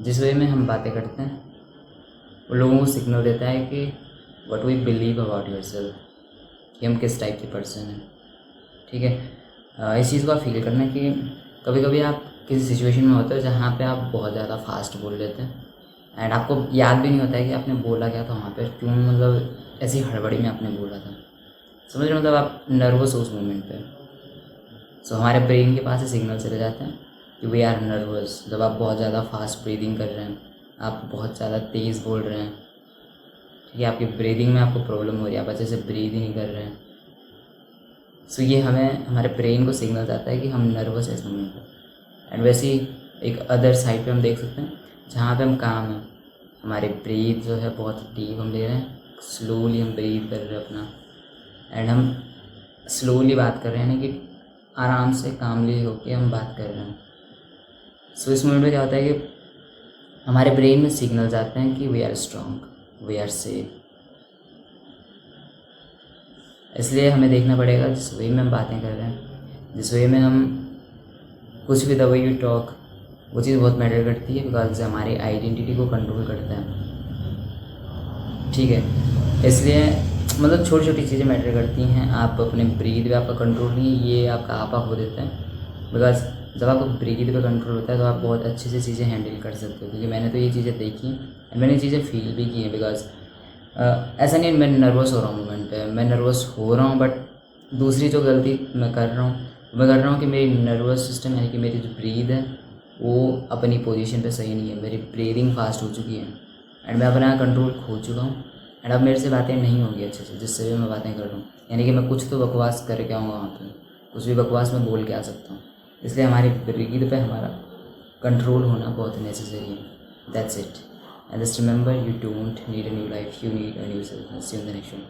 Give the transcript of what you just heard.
जिस वे में हम बातें करते हैं वो लोगों को सिग्नल देता है कि what we believe about yourself, कि हम किस टाइप के पर्सन हैं। ठीक है, इस चीज़ को आप फील करना कि कभी कभी आप किसी सिचुएशन में होते हो जहाँ पे आप बहुत ज़्यादा फास्ट बोल लेते हैं एंड आपको याद भी नहीं होता है कि आपने बोला क्या था वहाँ पे, क्यों मतलब ऐसी हड़बड़ी में आपने बोला था। समझ रहे हो, मतलब आप नर्वस हो उस मोमेंट पे। सो हमारे ब्रेन के पास ही सिग्नल चले जाते हैं कि वी आर नर्वस। जब आप बहुत ज़्यादा फास्ट ब्रीदिंग कर रहे हैं, आप बहुत ज़्यादा तेज़ बोल रहे हैं, ठीक है, आपकी ब्रीदिंग में आपको प्रॉब्लम हो रही है, आप अच्छे से ब्रीद ही नहीं कर रहे हैं। सो ये हमें हमारे ब्रेन को सिग्नल जाता है कि हम नर्वस है इस मोमेंट पर। एंड वैसे ही एक अदर साइड पे हम देख सकते हैं जहाँ पे हम काम हैं, हमारे ब्रीथ जो है बहुत डीप हम ले रहे हैं, स्लोली हम ब्रीथ कर रहे हैं अपना, एंड हम स्लोली बात कर रहे हैं, यानी कि आराम से कामली होके हम बात कर रहे हैं। सो इस मोमेंट में क्या होता है कि हमारे ब्रेन में सिग्नल्स आते हैं कि we are strong, we are safe. इसलिए हमें देखना पड़ेगा जिस वे में हम बातें कर रहे हैं, जिस वे में हम कुछ भी द वे यू टॉक, वो चीज़ बहुत मैटर करती है, बिकॉज हमारी आइडेंटिटी को कंट्रोल करता है। ठीक है, इसलिए मतलब छोटी छोटी चीज़ें मैटर करती हैं। आप अपने ब्रीथ पे आपका कंट्रोल नहीं है, ये आपका आपा खो देता है। बिकॉज जब आपको ब्रीथ पे कंट्रोल होता है तो आप बहुत अच्छे से चीज़ें हैंडल कर सकते हो, क्योंकि मैंने तो ये चीज़ें देखी एंड मैंने चीज़ें फील भी की हैं। बिकॉज ऐसा नहीं मैं नर्वस हो रहा हूँ मोमेंट पे, मैं नर्वस हो रहा हूँ, बट दूसरी जो गलती मैं कर रहा हूँ कि मेरी नर्वस सिस्टम यानी कि मेरी जो ब्रीद है वो अपनी पोजीशन पे सही नहीं है, मेरी ब्रीदिंग फास्ट हो चुकी है एंड मैं अपना कंट्रोल खो चुका हूँ। एंड अब मेरे से बातें नहीं होगी अच्छे से, जिससे भी मैं बातें कर रहा हूँ, यानी कि मैं कुछ तो बकवास करके आऊँगा वहाँ पे, कुछ भी बकवास मैं बोल के आ सकता हूँ। इसलिए हमारी ब्रीद पे हमारा कंट्रोल होना बहुत नेसेसरी है। That's it. And just remember, you don't need a new life, you need a new self. See you in the next one.